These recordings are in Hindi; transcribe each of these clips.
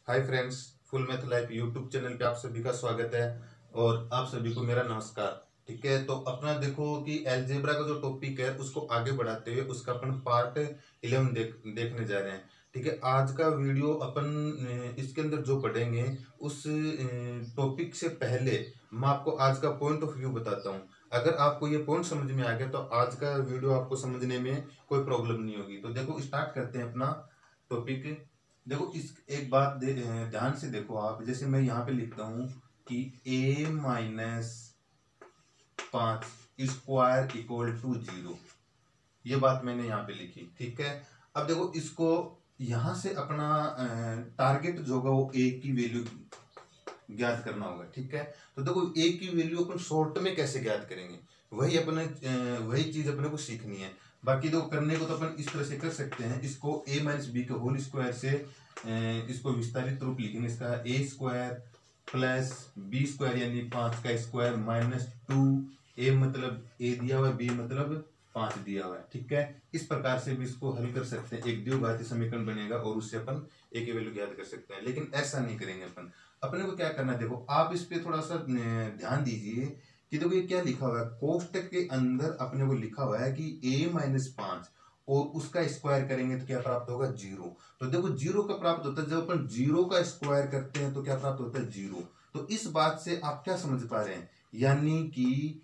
Hi friends, full math life YouTube channel पे आप सभी का स्वागत है और आप सभी को मेरा नमस्कार। ठीक है, तो अपना देखो कि अलजेब्रा का जो टॉपिक है उसको आगे बढ़ाते हुए उसका अपन पार्ट 11 देखने जा रहे हैं। ठीक है, आज का वीडियो अपन इसके अंदर जो पढ़ेंगे उस टॉपिक से पहले मैं आपको आज का पॉइंट ऑफ व्यू बताता हूँ। अगर आपको ये पॉइंट समझ में आ गया तो आज का वीडियो आपको समझने में कोई प्रॉब्लम नहीं होगी। तो देखो स्टार्ट करते हैं अपना टॉपिक। देखो इस एक बात ध्यान से देखो आप, जैसे मैं यहाँ पे लिखता हूँ कि a-5 स्क्वायर इक्वल टू 0। ये बात मैंने यहाँ पे लिखी। ठीक है, अब देखो इसको यहाँ से अपना टारगेट जो होगा वो a की वैल्यू ज्ञात करना होगा। ठीक है, तो देखो a की वैल्यू अपन शॉर्ट में कैसे ज्ञात करेंगे, वही चीज अपने को सीखनी है। बाकी तो करने को तो अपन इस तरह से कर सकते हैं, इसको a माइनस बी के होल स्क्वायर से इसको विस्तारित रूप लिखेंगे। इसका a square plus B square यानी 5 का स्क्वायर माइनस 2a मतलब a दिया हुआ है, b मतलब 5 दिया हुआ है। ठीक है, इस प्रकार से भी इसको हल कर सकते हैं, एक द्विघाती समीकरण बनेगा और उससे अपन a की वैल्यू ज्ञात कर सकते हैं। लेकिन ऐसा नहीं करेंगे अपन। अपने को क्या करना है, देखो आप इस पे थोड़ा सा ध्यान दीजिए कि देखो ये क्या लिखा हुआ है। कोष्टक के अंदर अपने को लिखा हुआ है कि a-5 और उसका स्क्वायर करेंगे तो क्या प्राप्त होगा, 0। तो देखो 0 का प्राप्त होता है, जब अपन 0 का स्क्वायर करते हैं तो क्या प्राप्त होता है, 0। तो इस बात से आप क्या समझ पा रहे हैं, यानी कि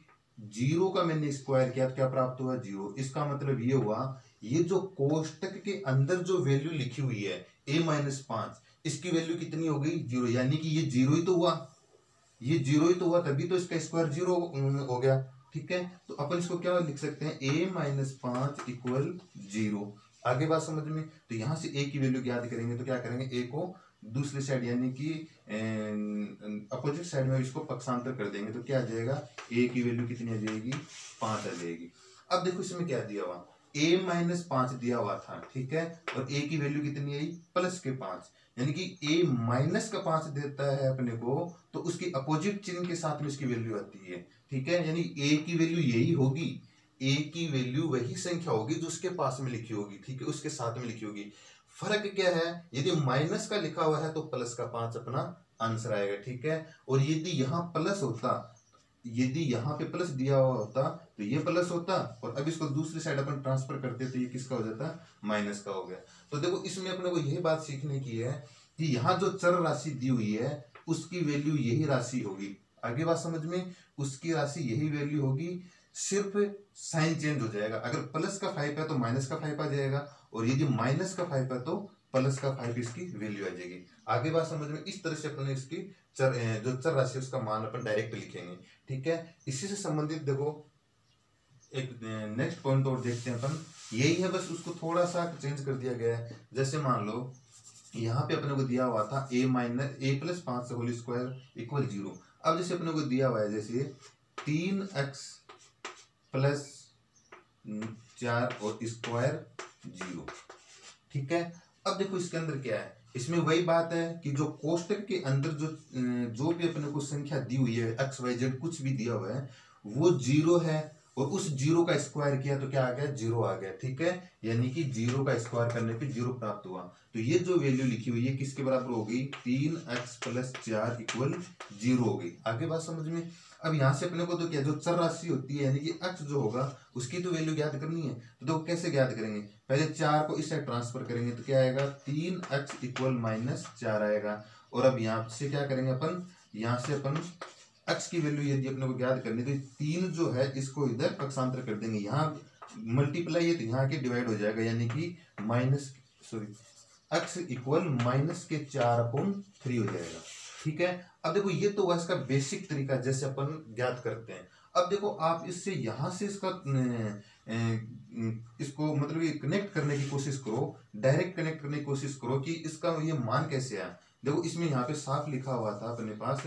0 का मैंने स्क्वायर किया तो क्या प्राप्त हुआ, 0। इसका मतलब ये हुआ, ये जो कोष्टक के अंदर जो वैल्यू लिखी हुई है a-5, इसकी वैल्यू कितनी हो गई, 0। यानी कि ये 0 ही तो हुआ, ये 0 ही तो हुआ, तभी तो इसका स्क्वायर 0 हो गया। ठीक है, तो अपन इसको क्या लिख सकते हैं, a-5 इक्वल 0। आगे बात समझ में। तो यहां से a की वैल्यू ज्ञात करेंगे तो क्या करेंगे, a को दूसरी साइड यानी कि अपोजिट साइड में इसको पक्षांतर कर देंगे तो क्या आ जाएगा, a की वैल्यू कितनी आ जाएगी, 5 आ जाएगी। अब देखो इसमें क्या दिया हुआ, a-5 दिया हुआ था। ठीक है, और a की वैल्यू कितनी आई, प्लस के 5, यानी कि a माइनस का 5 देता है अपने को तो उसकी अपोजिट चिन्ह के साथ में इसकी वैल्यू आती है। ठीक है, यानी a की वैल्यू यही होगी, a की वैल्यू वही संख्या होगी जो उसके पास में लिखी होगी। ठीक है, उसके साथ में लिखी होगी। फर्क क्या है, यदि माइनस का लिखा हुआ है तो प्लस का 5 अपना आंसर आएगा। ठीक है, और यदि यहाँ प्लस होता, यदि यहाँ पे प्लस दिया हुआ होता तो ये प्लस होता, और अब इसको दूसरी साइड अपन ट्रांसफर करते तो ये किसका हो जाता, माइनस का हो गया। तो देखो इसमें अपने को यही बात सीखने की है कि यहाँ जो चर राशि दी हुई है उसकी वैल्यू यही राशि होगी। आगे बात समझ में, उसकी राशि यही वैल्यू होगी, सिर्फ साइन चेंज हो जाएगा। अगर प्लस का 5 है तो माइनस का 5 आ जाएगा, और यदि माइनस का 5 है तो प्लस का 5 इसकी वैल्यू आ जाएगी। आगे बात समझ में, इस तरह से अपन इसकी जो चर राशि उसका मान अपन डायरेक्ट लिखेंगे। ठीक है, इसी से संबंधित देखो एक नेक्स्ट पॉइंट और देखते हैं अपन, यही है बस उसको थोड़ा सा चेंज कर दिया गया है। जैसे मान लो यहाँ पे अपने को दिया हुआ था a+5 होल स्क्वायर इक्वल 0। अब जैसे अपने को दिया हुआ है जैसे 3x प्लस 4 और स्क्वायर 0। ठीक है, अब देखो इसके अंदर क्या है, इसमें वही बात है कि जो कोष्टक के अंदर जो भी अपने को संख्या दी हुई है, एक्स वाई जेड कुछ भी दिया हुआ है वो 0 है, और उस 0 का स्क्वायर किया तो क्या आ गया, 0 आ गया। ठीक है, यानी कि 0 का स्क्वायर करने पे 0 प्राप्त हुआ। तो ये जो वैल्यू लिखी हुई है किसके बराबर होगी, 3x प्लस 4 इक्वल 0 होगी। आगे बात समझ में। अब यहाँ से अपने को तो क्या, जो चर राशि होती है यानी कि x जो होगा उसकी तो वैल्यू ज्ञात करनी है। तो देखो कैसे ज्ञात करेंगे, पहले 4 को इस साइड ट्रांसफर करेंगे तो क्या आएगा, 3x इक्वल -4 आएगा। और अब यहाँ से क्या करेंगे अपन, यहाँ से अपन x की वैल्यू यदि अपने को ज्ञात करनी तो 3 जो है इसको इधर पक्षांतर कर देंगे, यहाँ मल्टीप्लाई है तो यहाँ के डिवाइड हो जाएगा, यानी कि x इक्वल -4/3 हो जाएगा। ठीक है, अब देखो ये तो हुआ इसका बेसिक तरीका जैसे अपन ज्ञात करते हैं। अब देखो आप इससे यहां से इसको मतलब ये कनेक्ट करने की कोशिश करो, डायरेक्ट कनेक्ट करने की कोशिश करो कि इसका ये मान कैसे आया। देखो इसमें यहाँ पे साफ लिखा हुआ था अपने पास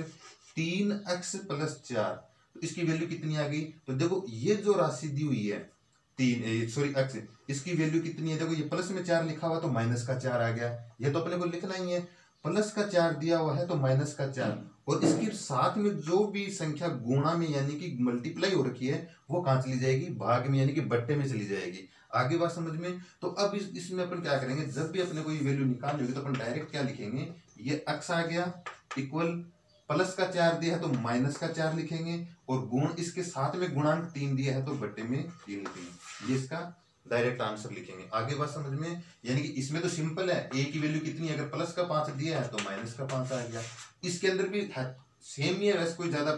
3x प्लस 4, तो इसकी वैल्यू कितनी आ गई। तो देखो ये जो राशि दी हुई है x, इसकी वैल्यू कितनी है, देखो ये प्लस में 4 लिखा हुआ तो माइनस का 4 आ गया। ये तो अपने को लिखना ही है, प्लस का 4 दिया हुआ है तो माइनस का 4, और इसके साथ में जो भी संख्या गुणा में यानी कि मल्टीप्लाई हो रखी है वो कहाँ चली जाएगी, भाग में यानी कि बट्टे में चली जाएगी। आगे बात समझ में। तो अब इसमें अपन क्या करेंगे, जब भी अपने को ये वैल्यू निकालनी होगी तो अपन डायरेक्ट क्या लिखेंगे ये x आ गया इक्वल प्लस का 4 दिया है तो माइनस का 4 लिखेंगे और गुण इसके साथ में गुणांक 3 दिया है तो बट्टे में 3 लिखेंगे। ये इसका डायरेक्ट आंसर लिखेंगे। आगे बात समझ में, यानी कि इसमें तो सिंपल है, a की वैल्यू कितनी है, अगर प्लस का 5 दिया है तो माइनस का 5 आ गया। इसके अंदर भी सेम ही है, वैसे कोई ज्यादा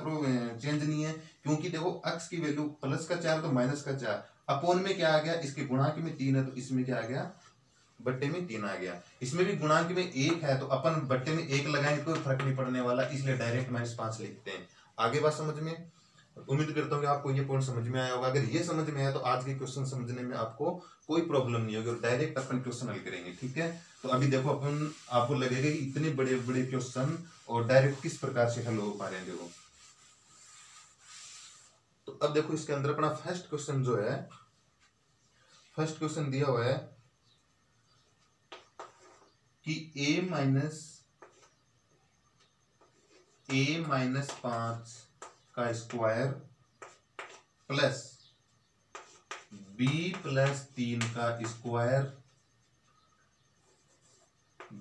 चेंज नहीं है, क्योंकि देखो x की वैल्यू प्लस का 4 तो माइनस का 4, अपोन में क्या आ गया, इसके गुणांक में 3 है तो इसमें क्या आ गया, बट्टे में 3 आ गया। इसमें भी गुणांक में 1 है तो अपन बट्टे में 1 लगाएंगे कोई फर्क नहीं पड़ने वाला, इसलिए डायरेक्ट -5 लिखते हैं। आगे बात समझ में, उम्मीद करता हूँ कि आपको ये पॉइंट समझ में आया होगा। अगर ये समझ में आया तो आज के क्वेश्चन समझने में आपको कोई प्रॉब्लम नहीं होगी और डायरेक्ट अपन क्वेश्चन हल करेंगे। ठीक है, तो अभी देखो अपन, आपको लगेगा कि इतने बड़े बड़े क्वेश्चन और डायरेक्ट किस प्रकार से हल हो पा रहे हैं। देखो तो अब देखो इसके अंदर अपना फर्स्ट क्वेश्चन जो है, फर्स्ट क्वेश्चन दिया हुआ है कि a माइनस 5 का स्क्वायर प्लस b प्लस 3 का स्क्वायर,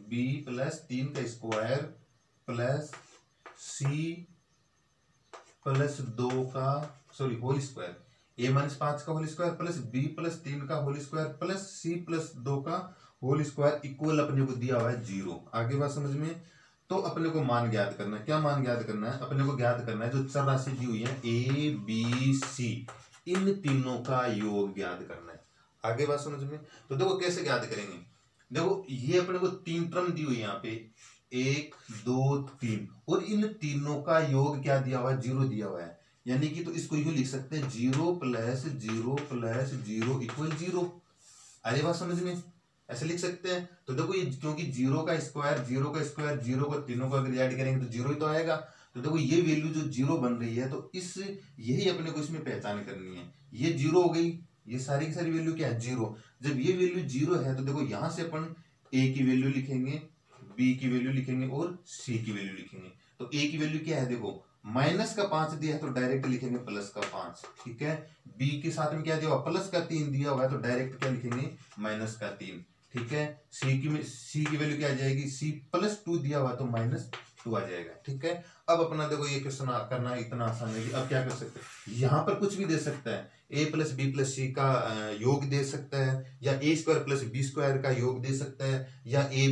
b प्लस 3 का स्क्वायर प्लस c प्लस 2 का होल स्क्वायर, a माइनस 5 का whole square plus b plus 3 का whole square plus c plus 2 का होल स्क्वायर इक्वल अपने को दिया हुआ है 0। आगे बात समझ में, तो अपने को मान ज्ञात करना है। क्या मान ज्ञात करना है, अपने को ज्ञात करना है जो चर राशि दी हुई है a b c, इन तीनों का योग ज्ञात करना है। आगे बात समझ में, तो देखो कैसे ज्ञात करेंगे। देखो ये अपने को 3 टर्म दी हुई है यहाँ पे 1 2 3 और इन तीनों का योग क्या दिया हुआ है, 0 दिया हुआ है। यानी कि तो इसको यूं लिख सकते हैं 0 प्लस 0 प्लस 0 इक्वल 0। आगे बात समझ में, ऐसे लिख सकते हैं। तो देखो ये क्योंकि 0 का स्क्वायर 0 का स्क्वायर 0 को तीनों को अगर ऐड करेंगे तो 0 ही तो आएगा। तो देखो ये वैल्यू जो 0 बन रही है तो इस यही अपने को इसमें पहचान करनी है। ये 0 हो गई, ये सारी की सारी वैल्यू क्या है 0। जब ये वैल्यू 0 है तो देखो यहां से अपन a की वैल्यू लिखेंगे, b की वैल्यू लिखेंगे और c की वैल्यू लिखेंगे। तो a की वैल्यू क्या है, देखो माइनस का 5 दिया है तो डायरेक्ट लिखेंगे प्लस का 5। ठीक है, b के साथ में क्या दिया हुआ, प्लस का 3 दिया हुआ है तो डायरेक्ट क्या लिखेंगे, माइनस का 3। ठीक है, c की वैल्यू क्या आ जाएगी, c प्लस 2 दिया हुआ तो -2 आ जाएगा। ठीक है, अब अपना देखो ये क्वेश्चन करना इतना आसान है कि अब क्या कर सकते हैं, यहाँ पर कुछ भी दे सकता है, a plus B plus C का योग दे सकता है, या a square plus B square का योग दे सकता है, या ए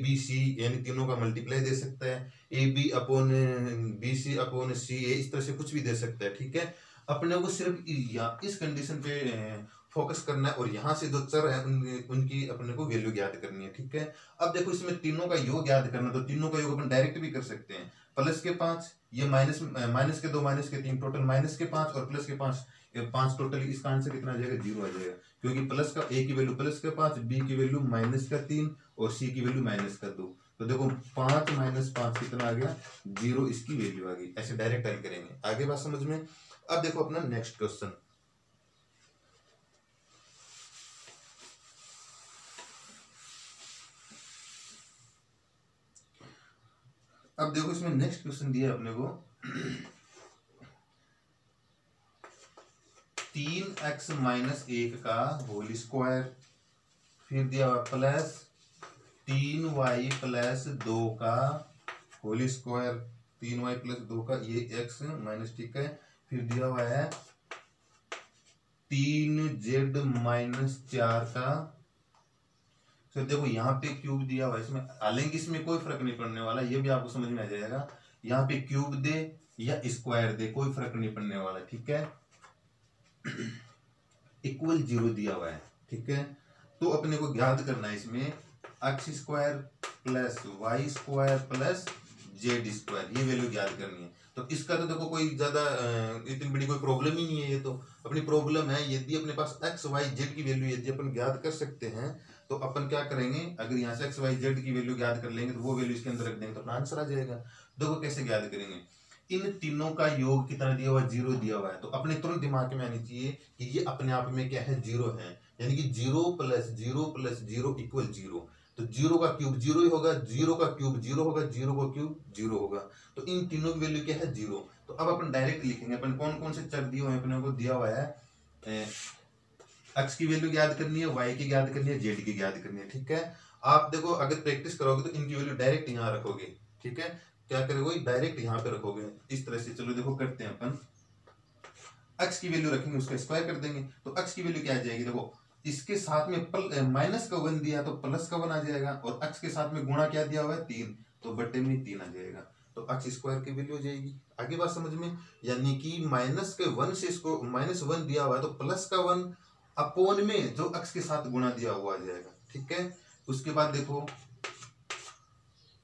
बी सी यानी तीनों का मल्टीप्लाई दे सकता है, A B upon B C upon C A, इस तरह से कुछ भी दे सकता है। ठीक है, अपने को सिर्फ इस कंडीशन पे फोकस करना है और यहाँ से जो चर है उनकी अपने को वैल्यू ज्ञात करनी है। ठीक है, अब देखो इसमें तीनों का योग ज्ञात करना, तो तीनों का योग अपन डायरेक्ट भी कर सकते हैं। प्लस के 5, ये माइनस के 2 माइनस के 3 टोटल माइनस के 5 और प्लस के 5 टोटल, इसका आंसर कितना आ जाएगा, 0 आ जाएगा। क्योंकि प्लस का a की वैल्यू प्लस के 5, b की वैल्यू माइनस का 3 और c की वैल्यू माइनस का 2। तो देखो 5 - 5 कितना आ गया, 0 इसकी वैल्यू आ गई। ऐसे डायरेक्ट हल करेंगे। आगे बात समझ में, अब देखो अपना नेक्स्ट क्वेश्चन, अब देखो इसमें नेक्स्ट क्वेश्चन दिया है अपने को 3x - 1 का होल स्क्वायर, फिर दिया हुआ प्लस 3y + 2 का होल स्क्वायर, 3y + 2 का ये x माइनस, ठीक है, फिर दिया हुआ है 3z - 4 का। तो देखो यहाँ पे क्यूब दिया हुआ है, इसमें हालांकि इसमें कोई फर्क नहीं पड़ने वाला, ये भी आपको समझ में आ जाएगा। यहाँ पे क्यूब दे या स्क्वायर दे कोई फर्क नहीं पड़ने वाला। ठीक है, इक्वल 0 दिया हुआ है। ठीक है, तो अपने को ज्ञात करना है इसमें x² + y² + z², ये वैल्यू ज्ञात करनी है। तो इसका तो देखो कोई ज्यादा इतनी बड़ी कोई प्रॉब्लम ही नहीं है। ये तो अपनी प्रॉब्लम है, यदि अपने पास x y z की वैल्यू यदि अपन ज्ञात कर सकते हैं तो अपन क्या करेंगे, अगर यहाँ से x y z की वैल्यू ज्ञात कर लेंगे तो वो वैल्यू इसके अंदर रख देंगे तो अपना आंसर आ जाएगा। देखो कैसे ज्ञात करेंगे, इन तीनों का योग कितना दिया हुआ, 0 दिया हुआ है। तो अपने तुरंत दिमाग में आनी चाहिए कि ये अपने आप में क्या है, 0 है, यानी कि 0 + 0 + 0 = 0। तो 0 का क्यूब 0 ही होगा, 0 का क्यूब 0 होगा, 0 का क्यूब 0 होगा। तो इन तीनों की वैल्यू क्या है, 0। तो अब अपन डायरेक्ट लिखेंगे, अपन कौन कौन से चर दिए हुए हैं, अपने को दिया हुआ है एक्स की वैल्यू याद करनी है, वाई की याद करनी है, जेड की याद करनी है। ठीक है, आप देखो अगर प्रैक्टिस करोगे तो इनकी वैल्यू डायरेक्ट यहाँ रखोगे। ठीक है, क्या करोगे, डायरेक्ट यहाँ पे रखोगे इस तरह से। चलो देखो करते हैं अपन, एक्स की वैल्यू रखेंगे, उसका स्क्वायर कर देंगे, तो एक्स की वैल्यू क्या आ जाएगी, देखो इसके साथ में माइनस का 1 दिया तो प्लस का 1 आ जाएगा, और एक्स के साथ में गुणा क्या दिया हुआ है 3, तो बटे में 3 आ जाएगा, तो एक्स स्क्वायर की वैल्यू हो जाएगी। आगे बात समझ में, यानी कि माइनस के 1 से इसको -1 दिया हुआ है तो प्लस का 1 अपोन में जो एक्स के साथ गुणा दिया हुआ आ जाएगा। ठीक है, उसके बाद देखो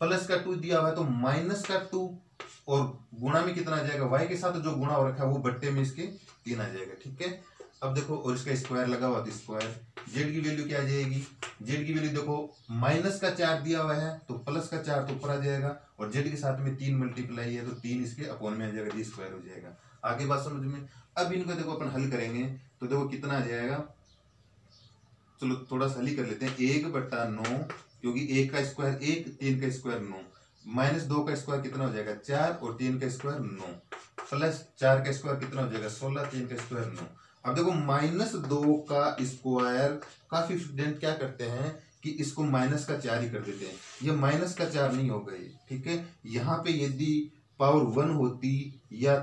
प्लस का 2 दिया हुआ है तो माइनस का 2, और गुणा में कितना आ जाएगा, वाई के साथ जो गुणा हो रखा है वो बट्टे में इसके 3 आ जाएगा। ठीक है, अब देखो और इसका स्क्वायर लगा हुआ तो स्क्वायर, जेड की वैल्यू क्या आ जाएगी, जेड की वैल्यू देखो माइनस का 4 दिया हुआ है तो प्लस का 4 तो ऊपर आ जाएगा, और जेड के साथ में 3 मल्टीप्लाई है तो 3 इसके अपोन में आ जाएगा, जी स्क्वायर हो जाएगा। आगे बात समझ में। अब इनको देखो अपन हल करेंगे तो देखो कितना आ जाएगा, चलो थोड़ा सा हल ही कर लेते हैं। 1/9, क्योंकि 1 का स्क्वायर 1, 3 का स्क्वायर 9, -2 का स्क्वायर कितना हो जाएगा 4, और 3 का स्क्वायर 9, प्लस 4 का स्क्वायर कितना हो जाएगा 16, 3 का स्क्वायर 9। अब देखो -2 का स्क्वायर, काफी स्टूडेंट क्या करते हैं कि इसको माइनस का 4 ही कर देते हैं, ये माइनस का 4 नहीं होगा ये। ठीक है, यहाँ पे यदि पावर 1 होती या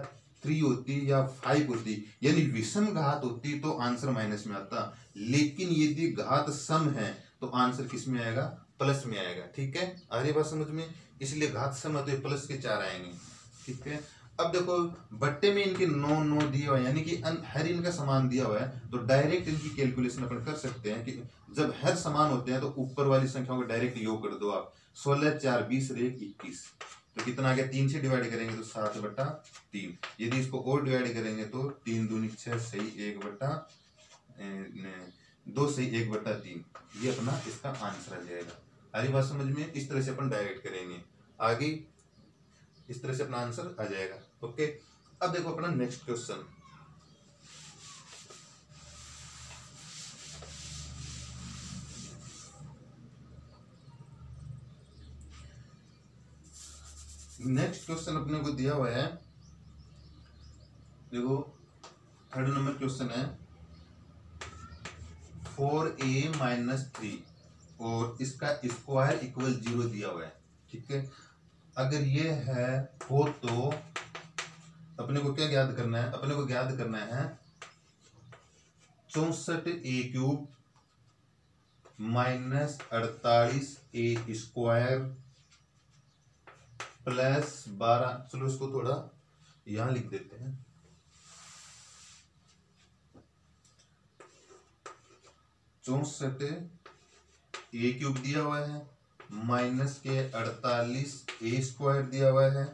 3 होती या 5 होती, यानी विषम घात होती तो आंसर माइनस में आता, लेकिन यदि घात सम है तो आंसर किस में आएगा, प्लस में आएगा। ठीक है, आ रही बात समझ में, इसलिए घात सम है तो प्लस के 4 आएंगे। ठीक है, अब देखो बट्टे में इनके 9 दिया हुआ है, यानी कि हर इनका समान दिया हुआ है, तो डायरेक्ट इनकी कैलकुलेशन अपन कर सकते हैं कि जब हर समान होते हैं तो ऊपर वाली संख्याओं का डायरेक्ट योग कर दो आप। 16 4 20 और 1 21, तो कितना आ गया, 3 से डिवाइड करेंगे तो 7/3। यदि इसको और डिवाइड करेंगे तो 3 दूनी 6 सही 2 सही 1/3, ये अपना इसका आंसर आ जाएगा। अरे बात समझ में, इस तरह से अपन डायरेक्ट करेंगे, आगे इस तरह से अपना आंसर आ जाएगा। ओके, अब देखो अपना नेक्स्ट क्वेश्चन, नेक्स्ट क्वेश्चन अपने को दिया हुआ है, देखो 3rd नंबर क्वेश्चन है 4a - 3 और इसका स्क्वायर इक्वल 0 दिया हुआ है। ठीक है, अगर ये है हो तो अपने को क्या ज्ञात करना है, अपने को ज्ञात करना है 64a³ -48a² +12, चलो इसको थोड़ा यहां लिख देते हैं, 64a³ दिया हुआ है, -48a² दिया हुआ है,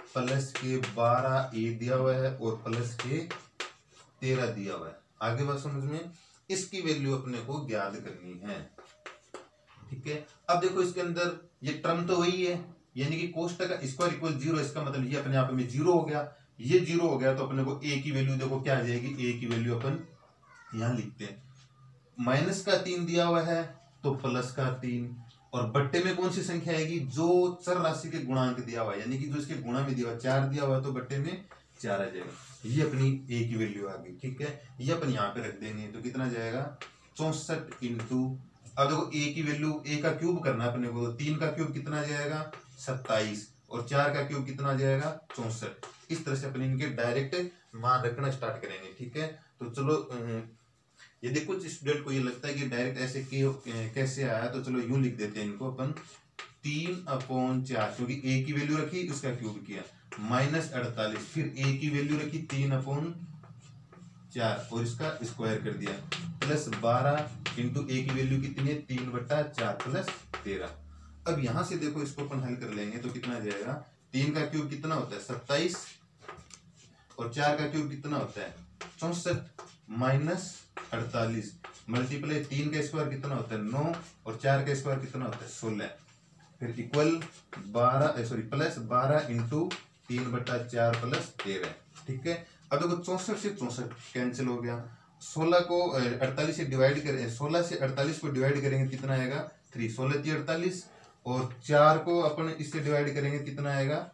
+12a दिया हुआ है, और +13 दिया हुआ है। आगे बात समझ में, इसकी वैल्यू अपने को ज्ञात करनी है। ठीक है, अब देखो इसके अंदर ये टर्म तो वही है, यानी कि कोष्टक का स्क्वायर इक्वल 0, इसका मतलब ये अपने आप में 0 हो गया, ये 0 हो गया तो अपने को a की वैल्यू देखो क्या आ जाएगी, a की वैल्यू अपन यहां लिखते हैं, माइनस का 3 दिया हुआ है तो प्लस का 3, और बट्टे में कौन सी संख्या आएगी, जो चर राशि के गुणांक दिया हुआ है, यानी कि जो इसके गुणा में दिया हुआ 4 दिया हुआ है तो बट्टे में 4 आ जाएगा, ये अपनी a की वैल्यू आ गई। ठीक है, ये अपन यहाँ पे रख देंगे तो कितना जाएगा 64 इंटू, अब देखो a की वैल्यू, a का क्यूब करना है अपने को, तो 3 का क्यूब कितना जाएगा 27, और 4 का क्यूब कितना जाएगा 64। इस तरह से अपन इनके डायरेक्ट मान रखना स्टार्ट करेंगे। ठीक है, तो चलो यदि कुछ स्टूडेंट को ये लगता है कि डायरेक्ट ऐसे कैसे आया, तो चलो यूं लिख देते हैं इनको अपन 3/4, क्योंकि a की वैल्यू रखी उसका क्यूब किया, -48, फिर a की वैल्यू रखी 3/4 और इसका स्क्वायर कर दिया, +12 इंटू a की वैल्यू कितनी है 3/4 +13। अब यहां से देखो इसको अपन हल कर लेंगे तो कितना जाएगा, 3 का क्यूब कितना होता है 27, और 4 का क्यूब कितना होता है 64, -48 मल्टीप्लाई 3 का स्क्वायर कितना होता है 9, और 4 का स्क्वायर कितना होता है 16, फिर इक्वल +12 इंटू 3/4 +13। ठीक है, अब देखो 64 से 64 कैंसिल हो गया, 16 को 48 से डिवाइड करें, 16 से 48 को डिवाइड करेंगे कितना आएगा 3, 16 × 48, और 4 को अपन इससे डिवाइड करेंगे कितना आएगा,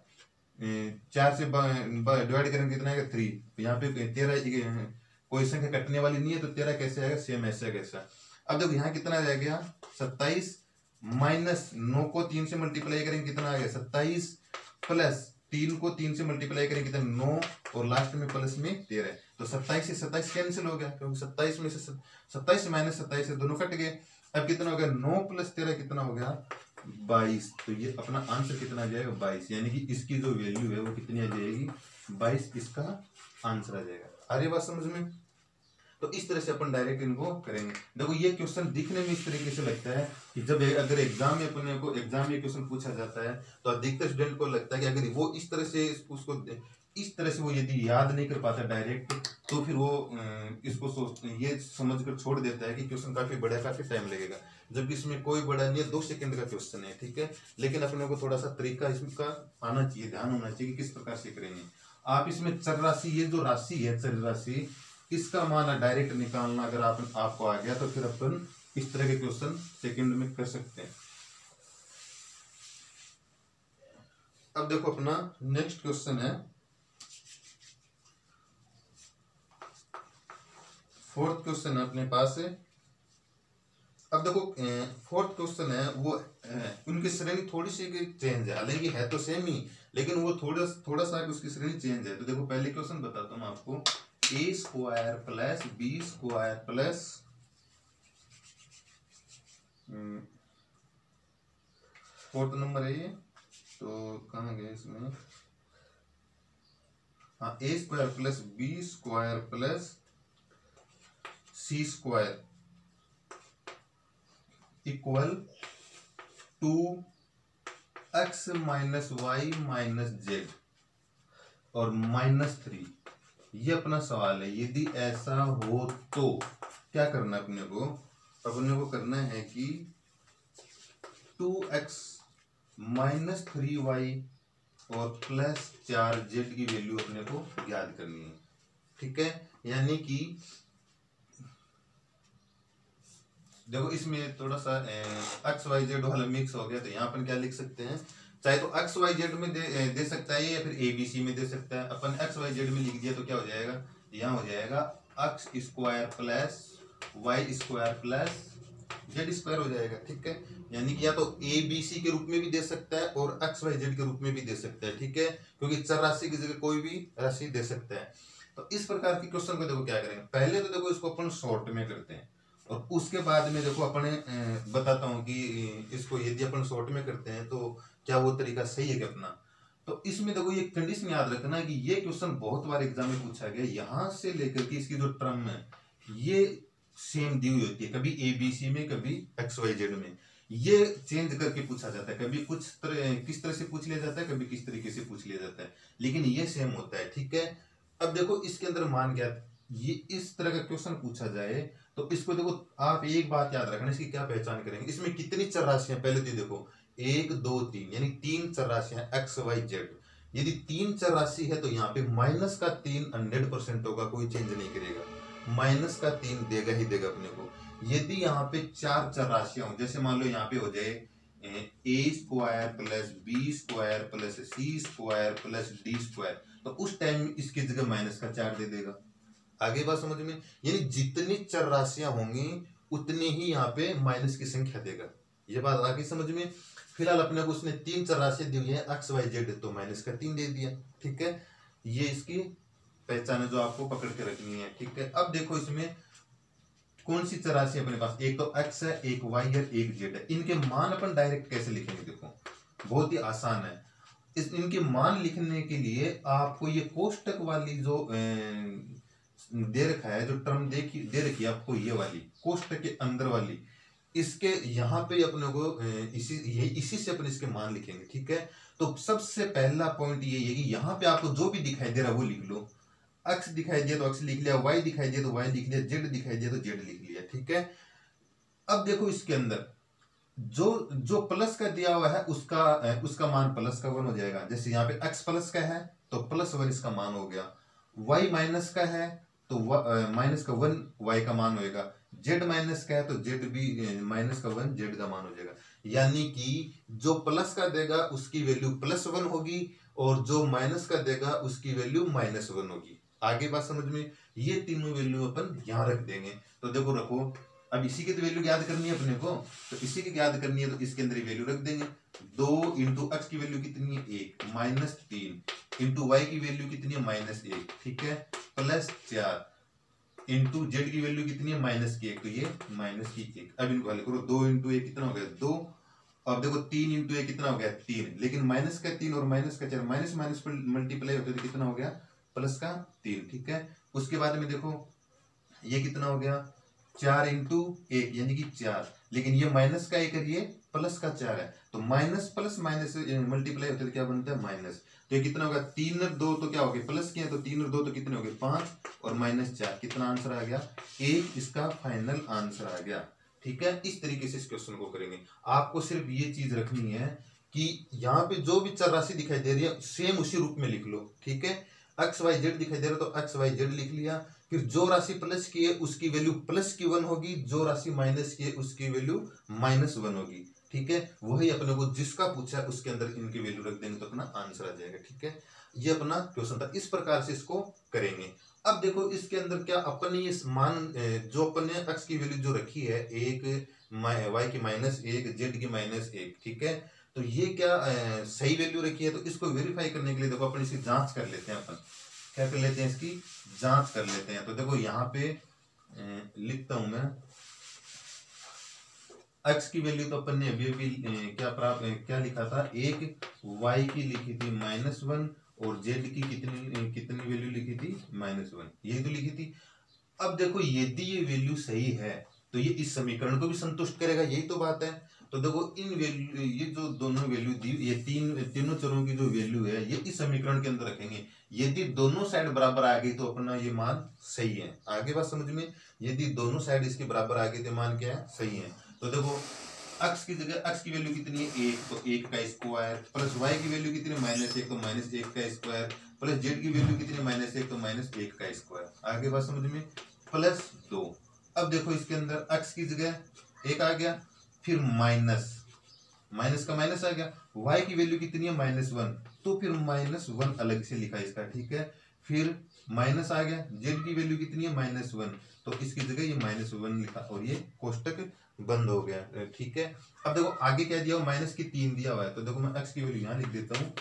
4 से डिवाइड करेंगे कितना आएगा 3, यहाँ पे 13 कोई संख्या कटने वाली नहीं है, तो 13 कैसे आएगा, सेम ऐसा कैसा। अब देखो यहाँ कितना रह गया 27 माइनस 9 को 3 से मल्टीप्लाई करेंगे कितना आ गया 27 प्लस 3 को 3 से मल्टीप्लाई करेंगे कितना 9 और लास्ट में प्लस में 13। तो 27 से 27 कैंसिल हो गया, क्योंकि 27 में से 27 माइनस 27 से दोनों कट गए। अब कितना हो गया 9 प्लस 13 कितना हो गया 22। तो ये अपना आंसर कितना आ जाएगा 22, यानी कि इसकी जो वैल्यू है वो कितनी आ जाएगी 22, इसका आंसर आ जाएगा। आ रही बात समझ में। तो इस तरह से अपन डायरेक्ट इनको करेंगे। देखो ये क्वेश्चन दिखने में इस तरीके से लगता है कि जब अगर एग्जाम में अपने को एग्जाम में क्वेश्चन पूछा जाता है तो अधिकतर स्टूडेंट को लगता है कि अगर वो इस तरह से उसको इस तरह से वो यदि याद नहीं कर पाता डायरेक्ट, तो फिर वो इसको ये समझकर छोड़ देता है कि क्वेश्चन काफी बड़ा है, काफी टाइम लगेगा, जबकि इसमें कोई बड़ा नहीं है, 2 सेकंड का क्वेश्चन है, ठीक है। लेकिन अपने को थोड़ा सा तरीका इसका आना चाहिए, ध्यान होना चाहिए कि किस प्रकार से करेंगे। आप इसमें चर राशि, ये जो राशि है चर राशि, इसका मान डायरेक्ट निकालना अगर आपको आ गया तो फिर अपन इस तरह के क्वेश्चन सेकंड में कर सकते हैं। अब देखो अपना नेक्स्ट क्वेश्चन है 4th क्वेश्चन है अपने पास है। अब देखो 4th क्वेश्चन है वो उनकी श्रेणी थोड़ी सी चेंज है, हालांकि है तो सेम ही, लेकिन वो थोड़ा सा उसकी श्रेणी चेंज है। तो देखो पहले क्वेश्चन बताता हूँ आपको, A square plus B square plus 4th number है ये, तो कहाँ गए इसमें, हाँ, A square plus B square plus C square equal to X minus Y minus Z और -3। ये अपना सवाल है। यदि ऐसा हो तो क्या करना है अपने को करना है कि 2x माइनस 3y और प्लस 4z की वैल्यू अपने को ज्ञात करनी है, ठीक है। यानी कि देखो इसमें थोड़ा सा एक्स वाई जेड वाला मिक्स हो गया, तो यहाँ अपन क्या लिख सकते हैं, चाहे तो एक्स वाई जेड में दे सकता है या फिर ABC में दे सकता है। अपन एक्स वाई जेड में लिख दिया तो क्या हो जाएगा, यहाँ हो जाएगा X square plus Y square plus Z square हो जाएगा, ठीक है। यानी कि या तो ABC के रूप में भी दे सकता है और एक्स वाई जेड के रूप में भी दे सकता है, ठीक है, क्योंकि चर राशि की जगह कोई भी राशि दे सकता है। तो इस प्रकार के क्वेश्चन को देखो क्या करेंगे, पहले तो देखो इसको अपन शॉर्ट में करते हैं और उसके बाद में देखो अपने बताता हूँ कि इसको यदि अपन शॉर्ट में करते हैं तो क्या वो तरीका सही है कि अपना। तो इसमें देखो ये कंडीशन याद रखना है कि ये क्वेश्चन बहुत बार एग्जाम में पूछा गया, यहाँ से लेकर के इसकी जो टर्म है ये सेम दी हुई होती है, कभी ABC में कभी XYZ में, ये चेंज करके पूछा जाता है, कभी किस तरह से पूछ लिया जाता है, कभी किस तरीके से पूछ लिया जाता है, लेकिन ये सेम होता है, ठीक है। अब देखो इसके अंदर मान क्या, ये इस तरह का क्वेश्चन पूछा जाए तो इसको देखो आप एक बात याद रखना, इसकी क्या पहचान करेंगे, इसमें कितनी चर राशियां, पहले तो देखो 1 2 3 यानी 3 चर राशियां XYZ। यदि 3 चर राशि है तो यहाँ पे माइनस का 3 100% होगा, कोई चेंज नहीं करेगा, माइनस का 3 देगा ही देगा अपने को। यदि यहाँ पे 4 चर राशियां हो, जैसे मान लो यहाँ पे हो जाए A square plus B square plus C square plus D square, तो उस टाइम इसकी जगह माइनस का 4 दे देगा। आगे बात समझ में, यानी जितनी चर राशियां होंगी उतनी ही यहाँ पे माइनस की संख्या देगा, ये बात आगे समझ में। फिलहाल अपने को उसने 3 चर राशियां दी हुई है XYZ, तो माइनस का 3 दे दिया, ठीक है। ये इसकी पहचान है जो आपको पकड़ के रखनी है, ठीक है। अब देखो इसमें कौन सी चर राशि अपने पास, एक तो x है, एक y है, एक z है। इनके मान अपन डायरेक्ट कैसे लिखेंगे, देखो बहुत ही आसान है। इनके मान लिखने के लिए आपको ये कोष्टक वाली जो दे रखा है, जो टर्म दे रखी है आपको, ये वाली कोष्टक के अंदर वाली, इसके यहाँ पे अपने को इसी से अपन इसके मान लिखेंगे, ठीक है। तो सबसे पहला पॉइंट ये है कि यहाँ पे आपको जो भी दिखाई दे रहा है वो लिख लो। x दिखाई दिया तो x लिख लिया, y दिखाई दिया तो y लिख लिया, z दिखाई दिया तो z लिख लिया, ठीक है। अब देखो इसके अंदर जो प्लस का दिया हुआ है उसका मान प्लस का 1 हो जाएगा। जैसे यहाँ पे x प्लस का है तो +1 इसका मान हो गया, y माइनस का है तो माइनस का 1 y का मान होएगा, z माइनस का है तो z भी माइनस का 1 z का मान हो जाएगा। यानी कि जो प्लस का देगा उसकी वैल्यू +1 होगी और जो माइनस का देगा उसकी वैल्यू -1 होगी। आगे बात समझ में। ये तीनों वैल्यू अपन यहाँ रख देंगे। तो देखो रखो, अब इसी की तो वैल्यू याद करनी है अपने को, तो इसी की याद करनी है तो इसके अंदर वैल्यू रख देंगे। 2 इंटू एक्स की वैल्यू कितनी है 1 माइनस 3 इंटू वाई की वैल्यू कितनी है -1, ठीक है, प्लस 4 इंटू जेड की वैल्यू कितनी है -1, तो ये -1। अब इनको हल करो, 2 इंटू ए कितना हो गया 2, अब देखो 3 इंटू ए कितना हो गया 3, लेकिन माइनस का 3 और माइनस का 4 माइनस माइनस पर मल्टीप्लाई होते तो कितना हो गया प्लस का 3, ठीक है। उसके बाद में देखो ये कितना हो गया 4 इंटू 1 यानी कि 4, लेकिन ये माइनस का 1 है, ये प्लस का 4 है, तो माइनस प्लस माइनस मल्टीप्लाई होते तो क्या बनता है माइनस। तो ये कितना होगा 3 और 2 तो क्या हो गया प्लस किया, तो 3 और 2 तो कितने हो गए 5 और -4, कितना आंसर आ गया 1, इसका फाइनल आंसर आ गया, ठीक है। इस तरीके से इस क्वेश्चन को करेंगे। आपको सिर्फ ये चीज रखनी है कि यहाँ पे जो भी चर राशि दिखाई दे रही है सेम उसी रूप में लिख लो, ठीक है। एक्स वाई जेड दिखाई दे रहा है तो एक्स वाई जेड लिख लिया, फिर जो राशि प्लस की है उसकी वैल्यू प्लस की 1 होगी, जो राशि माइनस की है उसकी वैल्यू -1 होगी, ठीक है। वही अपने को जिसका पूछा है उसके अंदर इनकी वैल्यू रख देंगे तो अपना आंसर आ जाएगा, ठीक है। ये अपना क्वेश्चन था, इस प्रकार से इसको करेंगे। अब देखो इसके अंदर क्या अपन ये मान जो अपन ने एक्स की वैल्यू जो रखी है 1 वाई की -1 जेड की -1, ठीक है, तो ये क्या सही वैल्यू रखी है। तो इसको वेरीफाई करने के लिए देखो अपन इसकी जांच कर लेते हैं, अपन क्या कर लेते हैं इसकी जांच कर लेते हैं। तो देखो यहाँ पे लिखता हूं मैं, x की वैल्यू तो अपन ने अभी अभी क्या लिखा था, 1 y की लिखी थी -1 और z की कितनी कितनी वैल्यू लिखी थी -1, यही तो लिखी थी। अब देखो यदि ये वैल्यू सही है तो ये इस समीकरण को भी संतुष्ट करेगा, यही तो बात है। तो देखो इन वैल्यू, ये जो दोनों वैल्यू दी, ये तीनों चरों की जो वैल्यू है ये इस समीकरण के अंदर रखेंगे। यदि दोनों साइड बराबर आ गई तो अपना ये मान सही है। आगे बात समझ में, यदि दोनों साइड इसके बराबर आ गई तो मान क्या है सही है। तो देखो x की जगह x की वैल्यू कितनी है 1, तो 1 का स्क्वायर, प्लस y की वैल्यू कितनी है -1, तो -1 का स्क्वायर, प्लस z की वैल्यू कितनी है -1, तो -1 का स्क्वायर। आगे बात समझ में, प्लस 2। अब देखो इसके अंदर x की जगह 1 आ गया, फिर माइनस का माइनस आ गया, y की वैल्यू कितनी है -1, तो फिर -1 अलग से लिखा इसका, ठीक है। फिर माइनस आ गया, z की वैल्यू कितनी है -1, तो इसकी जगह ये -1 लिखा और ये कोष्टक बंद हो गया, ठीक है। अब देखो आगे क्या दिया हुआ, माइनस की 3 दिया हुआ है, तो देखो मैं x की वैल्यू यहाँ लिख देता हूँ,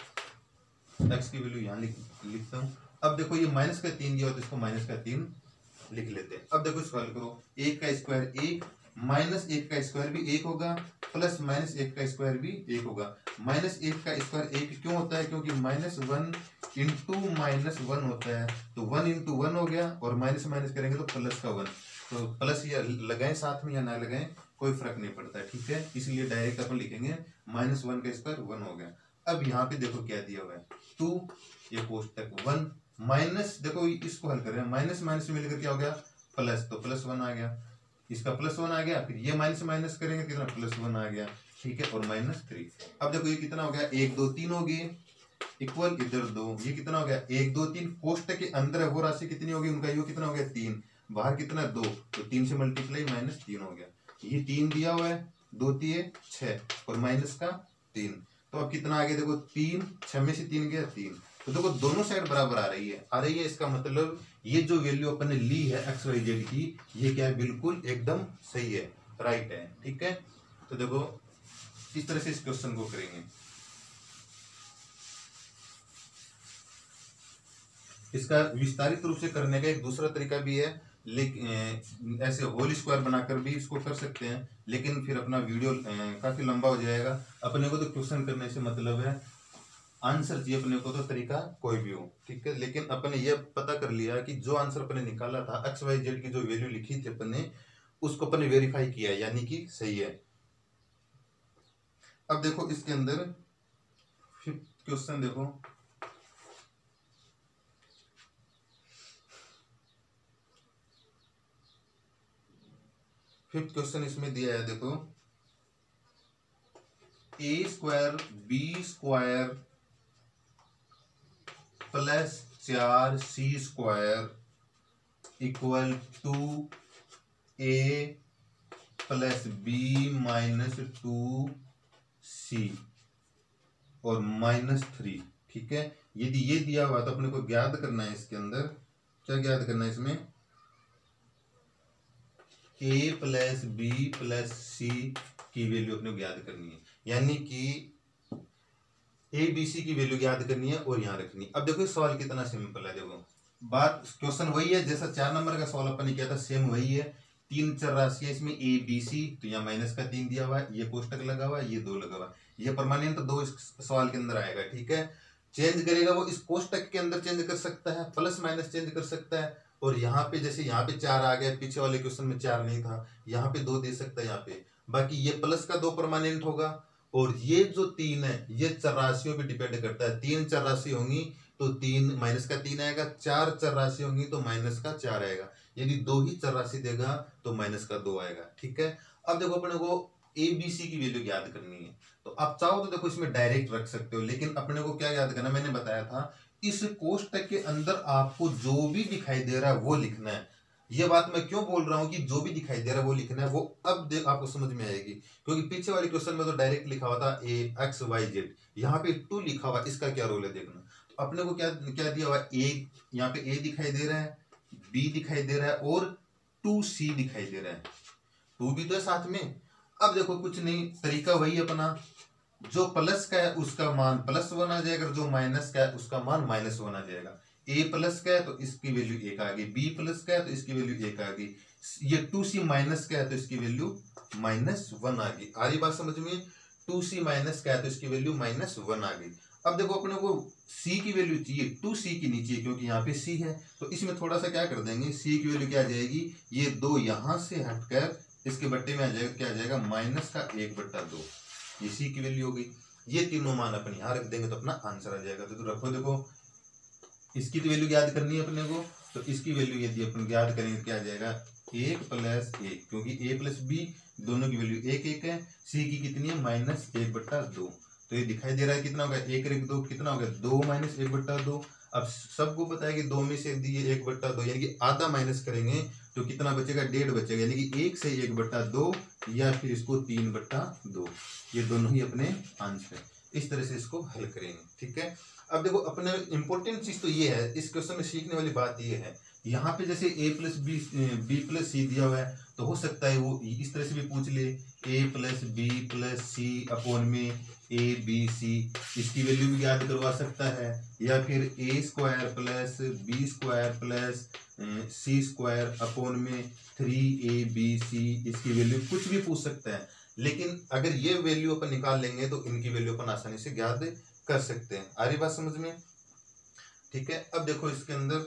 x की वैल्यू यहाँ लिखता हूँ। अब देखो ये माइनस का 3 दिया हुआ तो इसको -3 लिख लेते हैं। अब देखो इसको हल करो, 1 का स्क्वायर 1, -1 का स्क्वायर भी 1 होगा, प्लस -1 का स्क्वायर भी 1 होगा। -1 का स्क्वायर 1 क्यों होता है, क्योंकि -1 इंटू -1 होता है, तो 1 इंटू 1 हो गया, और माइनस माइनस करेंगे तो प्लस का 1, तो प्लस या लगाएं साथ में या ना लगाएं कोई फर्क नहीं पड़ता है, ठीक है। इसलिए डायरेक्ट अपन लिखेंगे -1 का स्क्वायर 1 हो गया। अब यहाँ पे देखो क्या दिया हुआ है 2, ये कोष्टक 1 माइनस, देखो इसको हल कर रहे हैं, माइनस माइनस मिलकर क्या हो गया प्लस, तो +1 आ गया, इसका +1 आ गया, फिर ये माइनस माइनस करेंगे कितना +1 आ गया, ठीक है, और -3। अब देखो ये कितना हो गया 1 2 3 हो गए, इक्वल इधर 2, ये कितना हो गया 1 2 3, कोष्टक के अंदर है वो राशि कितनी होगी, उनका योग कितना हो गया 3, बाहर कितना 2, तो 3 से मल्टीप्लाई -3 हो गया। ये 3 दिया हुआ है, 2 3 6 और माइनस का 3, तो अब कितना आ गया देखो 3, 6 में से 3 गया 3, तो देखो दोनों साइड बराबर आ रही है, इसका मतलब ये जो वैल्यू अपन ने ली है एक्स वाई जेड की, ये क्या है बिल्कुल एकदम सही है, राइट है, ठीक है। तो देखो इस तरह से इस क्वेश्चन को करेंगे। इसका विस्तारित रूप से करने का एक दूसरा तरीका भी है, लेकिन ऐसे होल स्क्वायर बनाकर भी इसको कर सकते हैं, लेकिन फिर अपना वीडियो काफी लंबा हो जाएगा। अपने को तो क्वेश्चन करने से मतलब है, आंसर चाहिए अपने को, तो तरीका कोई भी हो, ठीक है। लेकिन अपने ये पता कर लिया कि जो आंसर अपने निकाला था एक्स वाई जेड की जो वैल्यू लिखी थी अपने, उसको अपने वेरीफाई किया यानी कि सही है। अब देखो इसके अंदर फिफ्थ क्वेश्चन देखो, फिफ्थ क्वेश्चन इसमें दिया है देखो, a² b² plus 4c² equal to a plus b minus 2c और -3, ठीक है। यदि ये दिया हुआ तो अपने को ज्ञात करना है इसके अंदर क्या याद करना है इसमें, ए प्लस बी प्लस सी की वैल्यू अपने को याद करनी है, यानी कि ए बी सी की वैल्यू याद करनी है और यहाँ रखनी है। अब देखो सवाल कितना सिंपल है, देखो बात क्वेश्चन वही है जैसा 4 नंबर का सवाल अपन ने किया था, सेम वही है। 3 चर राशि है इसमें ए बी सी, तो यहाँ माइनस का 3 दिया हुआ है, ये कोष्टक लगा हुआ है, ये 2 लगा हुआ है, ये परमानेंट 2 इस सवाल के अंदर आएगा। ठीक है, चेंज करेगा वो इस कोष्टक के अंदर चेंज कर सकता है, प्लस माइनस चेंज कर सकता है। और यहाँ पे जैसे यहाँ पे 4 आ गया, पीछे वाले क्वेश्चन में 4 नहीं था, यहाँ पे 2 दे सकता है यहाँ पे। बाकी ये प्लस का 2 परमानेंट होगा, और ये जो 3 है ये चर राशियों पे डिपेंड करता है। 3 चर राशि होंगी तो 3 माइनस का 3 आएगा, 4 चर राशि होंगी तो माइनस का 4 आएगा, यदि 2 ही चर राशि देगा तो माइनस का 2 आएगा। ठीक है, अब देखो अपने को ए बी सी की वैल्यू याद करनी है, तो आप चाहो तो देखो इसमें डायरेक्ट रख सकते हो, लेकिन अपने को क्या याद करना, मैंने बताया था इस कोष्टक के अंदर आपको जो भी दिखाई दे रहा है वो लिखना है। ये बात मैं क्यों बोल रहा हूँ कि जो भी दिखाई दे रहा है वो लिखना है, वो अब देख आपको समझ में आएगी, क्योंकि पीछे वाले क्वेश्चन में तो डायरेक्ट लिखा हुआ था ए एक्स वाई जेड, यहाँ पे 2 लिखा हुआ, इसका क्या रोल है देखना। तो अपने को क्या क्या दिया हुआ है, ए, यहाँ पे ए दिखाई दे रहा है, बी दिखाई दे रहा है और 2C दिखाई दे रहा है, 2 भी तो है साथ में। अब देखो कुछ नहीं, तरीका वही अपना, जो प्लस का है उसका मान प्लस 1 आ जाएगा, जो माइनस का है उसका मान माइनस 1 आ जाएगा। ए प्लस का है तो इसकी वैल्यू 1 आ गई, बी प्लस का है तो इसकी वैल्यू 1 आ गई, ये 2C माइनस का है तो इसकी वैल्यू -1 आ गई। आ रही बात समझ में, 2C माइनस का है तो इसकी वैल्यू -1 आ गई। अब देखो अपने को C की वैल्यू चाहिए, 2C की नीचे, क्योंकि यहाँ पे C है, तो इसमें थोड़ा सा क्या कर देंगे, C की वैल्यू क्या आ जाएगी, ये 2 यहाँ से हटकर इसके बट्टे में आ जाएगा, क्या आ जाएगा, -1/2, ये C की वैल्यू हो गई। ये तीनों मान अपन यहाँ रख देंगे तो अपना आंसर आ जाएगा। तो रखो, देखो इसकी तो वैल्यू याद करनी है अपने को, तो इसकी वैल्यू यदि अपन याद करेंगे क्या आ जाएगा, 1 + 1, क्योंकि a + b दोनों की वैल्यू 1 है, c की कितनी है, -1/2, तो ये दिखाई दे रहा है कितना होगा, 1 × 2 कितना होगा, 2 - 1/2। अब सबको पता है कि 2 में से यदि 1/2 यानी कि आधा माइनस करेंगे तो कितना बचेगा, 1.5 बचेगा, यानी कि 1 से 1/2 या फिर इसको 3/2, ये दोनों ही अपने आंसर है। इस तरह से इसको हल करेंगे। ठीक है, अब देखो अपने इंपॉर्टेंट चीज तो ये है, इस क्वेश्चन में सीखने वाली बात ये है, यहाँ पे जैसे a + b b + c दिया हुआ है, तो हो सकता है वो इस तरह से भी पूछ ले, a + b + c अपॉन में a b c, इसकी वैल्यू भी याद करवा सकता है, या फिर a² + b² + c² अपॉन में 3abc, इसकी वैल्यू कुछ भी पूछ सकता है। लेकिन अगर ये वैल्यू अपन निकाल लेंगे तो इनकी वैल्यू अपन आसानी से याद कर सकते हैं। आ रही बात समझ में। ठीक है, अब देखो इसके अंदर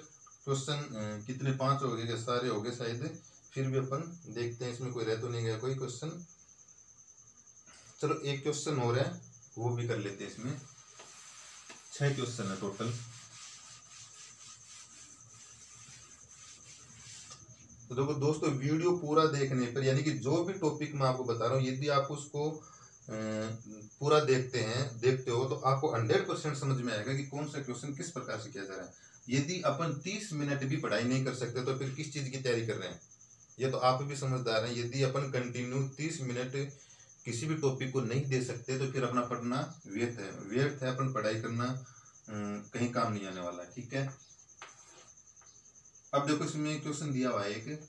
क्वेश्चन कितने, 5 हो गए, सारे हो गए शायद, फिर भी अपन देखते हैं इसमें कोई रह तो नहीं गया कोई क्वेश्चन। चलो एक क्वेश्चन हो रहा है वो भी कर लेते हैं, इसमें 6 क्वेश्चन है टोटल। तो देखो दोस्तों, वीडियो पूरा देखने पर, यानी कि जो भी टॉपिक मैं आपको बता रहा हूँ, यदि आप उसको पूरा देखते हो तो आपको 100% समझ में आएगा कि कौन सा क्वेश्चन किस प्रकार से किया जा रहा है। यदि अपन 30 मिनट भी पढ़ाई नहीं कर सकते तो फिर किस चीज की तैयारी कर रहे हैं, ये तो आप भी समझदार हैं। यदि अपन कंटिन्यू 30 मिनट किसी भी टॉपिक को नहीं दे सकते तो फिर अपना पढ़ना व्यर्थ है, अपन पढ़ाई करना कहीं काम नहीं आने वाला है। ठीक है, अब देखो इसमें क्वेश्चन दिया हुआ है एक,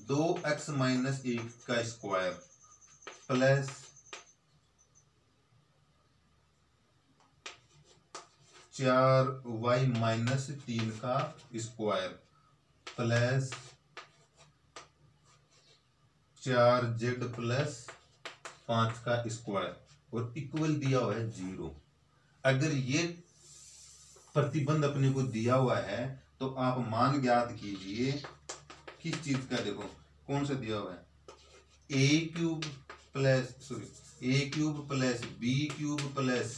2x - 1 का स्क्वायर प्लस 4y - 3 का स्क्वायर प्लस 4z + 5 का स्क्वायर और इक्वल दिया हुआ है 0। अगर ये प्रतिबंध अपने को दिया हुआ है तो आप मान ज्ञात कीजिए किस चीज का, देखो कौन सा दिया हुआ है, a³ + b³ +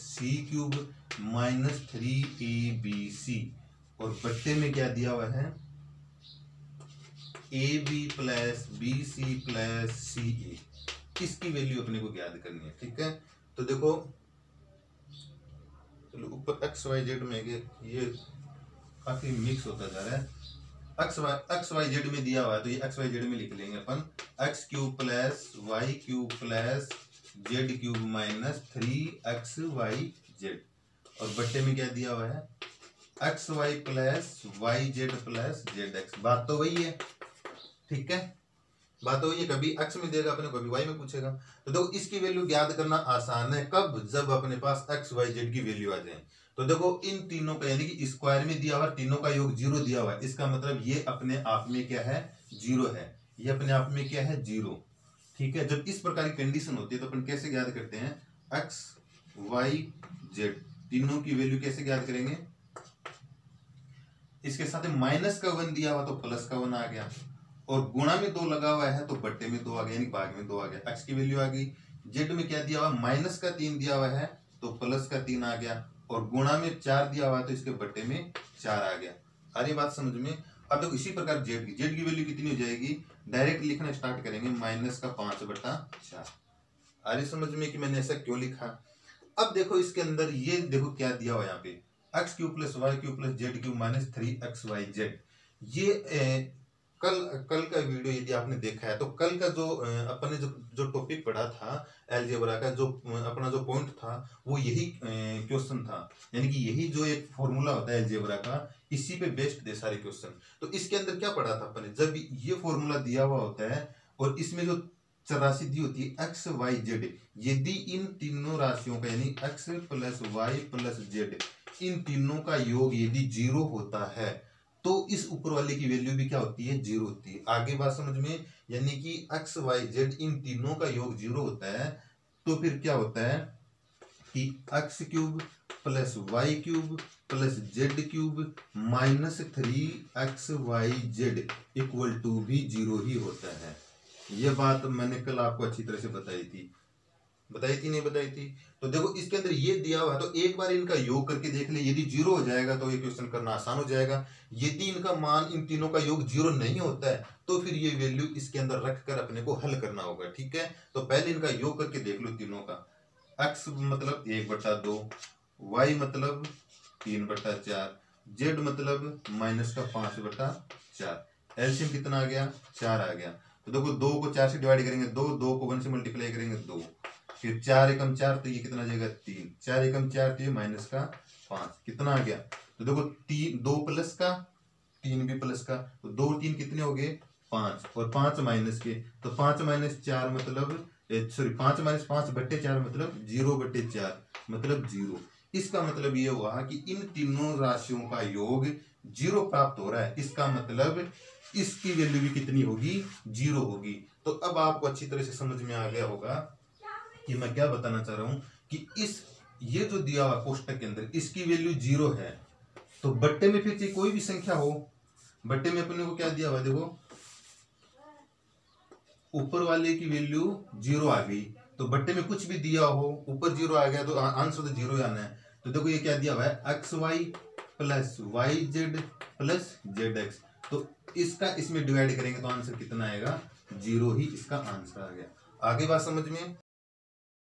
c³ - 3abc, और बट्टे में क्या दिया हुआ है, ab + bc + ca, इसकी वैल्यू अपने को याद करनी है। ठीक है, तो देखो चलो ऊपर XYZ में ये काफी मिक्स होता जा रहा है, XYZ में दिया हुआ है तो ये XYZ में लिख लेंगे अपन, x³ + y³ + z³ - 3xyz, और बट्टे में क्या दिया हुआ है, X Y plus Y Z plus Z X. बात तो वही है, ठीक है, बात तो वही है। कभी एक्स में देगा अपने, कभी वाई में पूछेगा। तो देखो इसकी वैल्यू ज्ञात करना आसान है, कब, जब अपने पास एक्स वाई जेड की वैल्यू आ जाए। तो देखो इन तीनों का यानी कि स्क्वायर में दिया हुआ, तीनों का योग 0 दिया हुआ है, इसका मतलब ये अपने आप में क्या है, 0 है। ये अपने आप में क्या है, 0, ठीक है। जब इस प्रकार की कंडीशन होती है तो अपन कैसे ज्ञात करते हैं, एक्स वाई जेड तीनों की वैल्यू कैसे ज्ञात करेंगे, इसके साथ माइनस का 1 दिया हुआ तो प्लस का 1 आ गया, और गुणा में 2 लगा हुआ है तो बट्टे में 2 आ गया, यानी भाग में 2 आ गया। एक्स की वैल्यू आ गई। जेड में क्या दिया हुआ, माइनस का 3 दिया हुआ है तो प्लस का 3 आ गया, और गुणा में 4 दिया हुआ है तो इसके बट्टे में 4 आ गया। आ रही बात समझ में। अब देखो इसी प्रकार जेड की वैल्यू कितनी हो जाएगी, डायरेक्ट लिखना स्टार्ट करेंगे, माइनस का 5/4। आ रही समझ में कि मैंने ऐसा क्यों लिखा। अब देखो इसके अंदर ये देखो क्या दिया हुआ यहाँ पे, X cube plus Y cube plus Z cube minus 3xyz। ये कल का वीडियो यदि आपने देखा है तो कल का जो अपने जो टॉपिक पढ़ा था अलजेब्रा का, जो अपना जो पॉइंट था वो यही क्वेश्चन था, यानी कि यही जो एक फॉर्मूला होता है अलजेब्रा का, इसी पे बेस्ड थे सारे क्वेश्चन। तो इसके अंदर क्या पढ़ा था अपने, जब ये फॉर्मूला दिया हुआ होता है और इसमें जो राशि दी होती है एक्स वाई जेड, यदि इन तीनों राशियों का यानी X plus Y plus Z इन तीनों का योग यदि 0 होता है तो इस ऊपर वाले की वैल्यू भी क्या होती है, 0 होती है। आगे बात समझ में, यानी कि एक्स वाई जेड इन तीनों का योग 0 होता है तो फिर क्या होता है कि X cube plus Y cube plus Z cube minus 3xyz equal to भी 0 ही होता है। ये बात मैंने कल आपको अच्छी तरह से बताई थी नहीं बताई थी। तो देखो इसके अंदर ये दिया हुआ है तो एक बार इनका योग करके देख ले, यदि 0 हो जाएगा तो ये क्वेश्चन करना आसान हो जाएगा। यदि इनका मान, इन तीनों का योग 0 नहीं होता है तो फिर ये वैल्यू इसके अंदर रखकर अपने को हल करना होगा, ठीक है। तो पहले इनका योग करके देख लो तीनों का, x मतलब 1/2, y मतलब 3/4, z मतलब माइनस का 5/4। एलसीएम कितना आ गया, 4 आ गया। तो देखो 2 को 4 से डिवाइड करेंगे 2 को 1 से मल्टीप्लाई करेंगे 2, फिर 4 एकम 4 तो ये कितना आ जाएगा 3, 4 एकम 4 तो ये माइनस का 5, कितना आ गया। तो देखो 2 प्लस का 3 भी प्लस का, तो 2 3 कितने हो गए 5, और 5 माइनस के, तो 5 माइनस 4 मतलब 5 माइनस 5/4 मतलब 0/4 मतलब 0। इसका मतलब ये हुआ कि इन तीनों राशियों का योग 0 प्राप्त हो रहा है, इसका मतलब इसकी वैल्यू भी कितनी होगी, 0 होगी। तो अब आपको अच्छी तरह से समझ में आ गया होगा कि मैं क्या बताना चाह रहा हूं कि ये जो दिया हुआ कोष्टक के अंदर इसकी वैल्यू 0 है, तो बट्टे में फिर कोई भी संख्या हो, बट्टे में अपने को क्या दिया हुआ, देखो ऊपर वाले की वैल्यू 0 आ गई, तो बट्टे में कुछ भी दिया हो ऊपर 0 आ गया तो आंसर तो 0 ही आना है। तो देखो ये क्या दिया हुआ है, X Y plus Y Z plus Z X, तो इसका इसमें डिवाइड करेंगे तो आंसर कितना आएगा, 0 ही इसका आंसर आ गया। आगे बात समझ में।